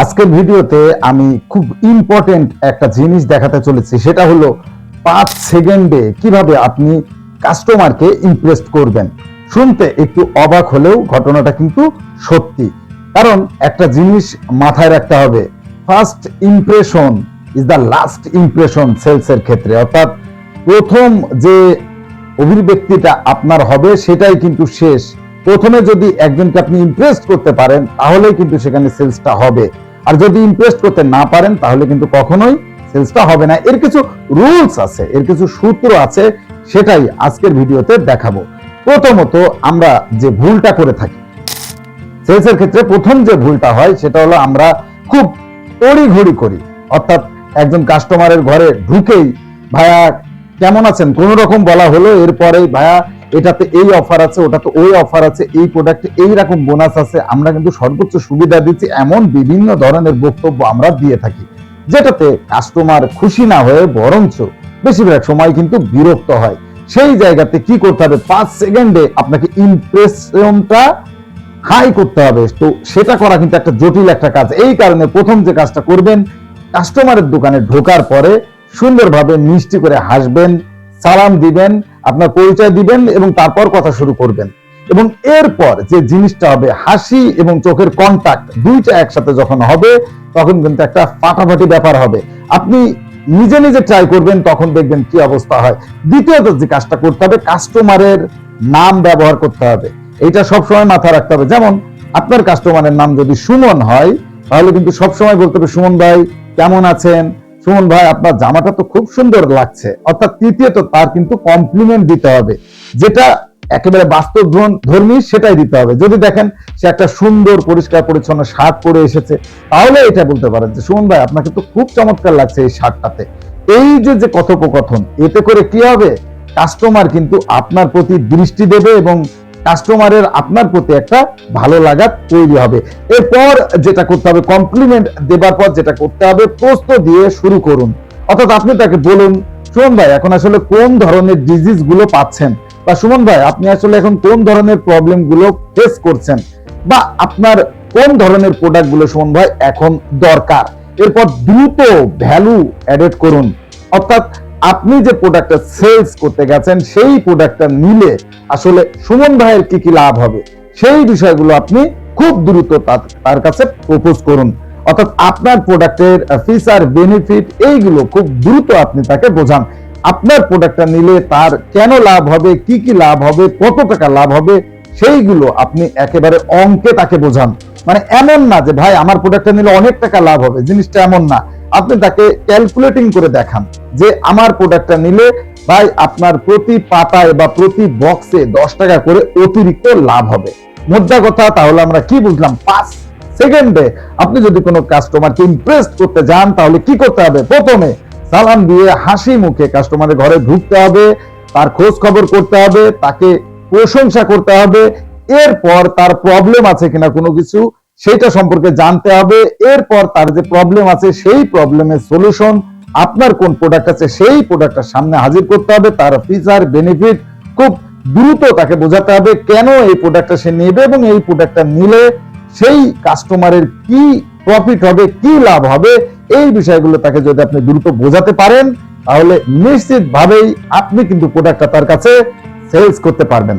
আজকের ভিডিওতে আমি খুব ইম্পর্টেন্ট একটা জিনিস দেখাতে চলেছি, সেটা হলো 5 সেকেন্ডে কিভাবে আপনি কাস্টমারকে ইমপ্রেস করবেন। শুনতে একটু অবাক হলেও ঘটনাটা কিন্তু সত্যি। কারণ একটা জিনিস মাথায় রাখতে হবে, first impression is the last impression সেলসের ক্ষেত্রে। অর্থাৎ প্রথম যে অভিব্যক্তিটা আপনার হবে সেটাই কিন্তু শেষ। প্রথমে যদি একজনকে আপনি ইমপ্রেস করতে পারেন তাহলেই কিন্তু সেখানে সেলসটা হবে, আর যদি ইমপ্রেস করতে না পারেন তাহলে কিন্তু কখনোই সেলসটা হবে না। এর কিছু রুলস আছে, এর কিছু সূত্র আছে, সেটাই আজকের ভিডিওতে দেখাবো। প্রথমত আমরা যে ভুলটা করে থাকি সেলসের ক্ষেত্রে, প্রথম যে ভুলটা হয় সেটা হলো আমরা খুব তড়িঘড়ি করি। অর্থাৎ একজন কাস্টমারের ঘরে ঢুকেই ভাইয়া কেমন আছেন কোন রকম বলা হলো, এরপরেই ভাইয়া এটাতে এই অফার আছে, ওটাতে ওই অফার আছে, এই প্রোডাক্টে এই রকম বোনাস আছে, আমরা কিন্তু সর্বোচ্চ সুবিধা দিচ্ছি, এমন বিভিন্ন ধরনের বক্তব্য আমরা দিয়ে থাকি, যেটাতে কাস্টমার খুশি না হয়ে বরঞ্চ বেশিরভাগ সময় কিন্তু বিরক্ত হয়। সেই জায়গাতে কি করতে হবে, 5 সেকেন্ডে আপনাকে ইমপ্রেশনটা হাই করতে হবে। তো সেটা করা কিন্তু একটা জটিল একটা কাজ। এই কারণে প্রথম যে কাজটা করবেন, কাস্টমারের দোকানে ঢোকার পরে সুন্দরভাবে মিষ্টি করে হাসবেন, সালাম দিবেন, আপনার পরিচয় দিবেন এবং তারপর কথা শুরু করবেন। এবং এরপর যে জিনিসটা হবে, হাসি এবং চোখের কন্টাক্ট দুইটা একসাথে যখন হবে তখন কিন্তু একটা ফাটাফাটি ব্যাপার হবে। আপনি নিজে নিজে ট্রাই করবেন, তখন দেখবেন কি অবস্থা হয়। দ্বিতীয়ত যে কাজটা করতে হবে, কাস্টমারের নাম ব্যবহার করতে হবে। এটা সবসময় মাথায় রাখতে হবে। যেমন আপনার কাস্টমারের নাম যদি সুমন হয় তাহলে কিন্তু সবসময় বলতে হবে, সুমন ভাই কেমন আছেন, সুমন ভাই আপনার জামাটা তো খুব সুন্দর লাগছে। অর্থাৎ তৃতীয়ত তার কিন্তু কমপ্লিমেন্ট দিতে হবে, যেটা একেবারে বাস্তব ধর্মী সেটাই দিতে হবে। যদি দেখেন সে একটা সুন্দর পরিষ্কার পরিচ্ছন্ন শার্ট পরে এসেছে, তাহলে এটা বলতে পারেন যে সুমন ভাই আপনাকে তো খুব চমৎকার লাগছে এই শার্টটাতে। এই যে কথোপকথন, এতে করে কি হবে, কাস্টমার কিন্তু আপনার প্রতি দৃষ্টি দেবে এবং কাস্টমারের আপনার প্রতি একটা ভালো লাগা তৈরি হবে। এরপর যেটা করতে হবে, কমপ্লিমেন্ট দেবার পর যেটা করতে হবে, প্রশ্ন দিয়ে শুরু করুন। অর্থাৎ আপনি তাকে বলুন, সুমন ভাই এখন আসলে কোন ধরনের ডিজিজ গুলো পাচ্ছেন, বা সুমন ভাই আপনি আসলে এখন কোন ধরনের প্রবলেম গুলো ফেস করছেন, বা আপনার কোন ধরনের প্রোডাক্ট গুলো সুমন ভাই এখন দরকার। এরপর দ্রুত ভ্যালু অ্যাডেড করুন। অর্থাৎ আপনি যে প্রোডাক্টটা সেলস করতে গেছেন সেই প্রোডাক্টটা নিলে আসলে সুমন ভাইয়ের কি কি লাভ হবে, সেই বিষয়গুলো আপনি খুব দ্রুত তার কাছে প্রপোজ করুন। অর্থাৎ আপনার প্রোডাক্টের ফিচার বেনিফিট এইগুলো খুব দ্রুত আপনি তাকে বোঝান। আপনার প্রোডাক্টটা নিলে তার কেন লাভ হবে, কি কি লাভ হবে, কত টাকা লাভ হবে, সেইগুলো আপনি একেবারে অঙ্কে তাকে বোঝান। মানে এমন না যে ভাই আমার প্রোডাক্টটা নিলে অনেক টাকা লাভ হবে, জিনিসটা এমন না। আপনি তাকে ক্যালকুলেটিং করে দেখান যে আমার প্রোডাক্টটা নিলে ভাই আপনার প্রতি পাতায় বা প্রতি বক্সে 10 টাকা করে অতিরিক্ত লাভ হবে। মোদ্দা কথা তাহলে আমরা কি বুঝলাম, 5 সেকেন্ডে আপনি যদি কোনো কাস্টমারকে ইমপ্রেস করতে যান তাহলে কি করতে হবে, প্রথমে সালাম দিয়ে হাসি মুখে কাস্টমারের ঘরে ঢুকতে হবে, তার খোঁজ খবর করতে হবে, তাকে প্রশংসা করতে হবে। এরপর তার প্রবলেম আছে কিনা কোনো কিছু সেটা সম্পর্কে জানতে হবে। এরপর তার যে প্রবলেম আছে সেই প্রবলেমের সলিউশন, আপনার কোন প্রোডাক্ট আছে সেই প্রোডাক্টটার সামনে হাজির করতে হবে, তার ফিচার বেনিফিট খুব দ্রুত তাকে বোঝাতে হবে কেন এই প্রোডাক্টটা সে নেবে এবং এই প্রোডাক্টটা নিলে সেই কাস্টমারের কি প্রফিট হবে, কি লাভ হবে। এই বিষয়গুলো তাকে যদি আপনি দ্রুত বোঝাতে পারেন তাহলে নিশ্চিতভাবেই আপনি কিন্তু প্রোডাক্টটা তার কাছে সেলস করতে পারবেন।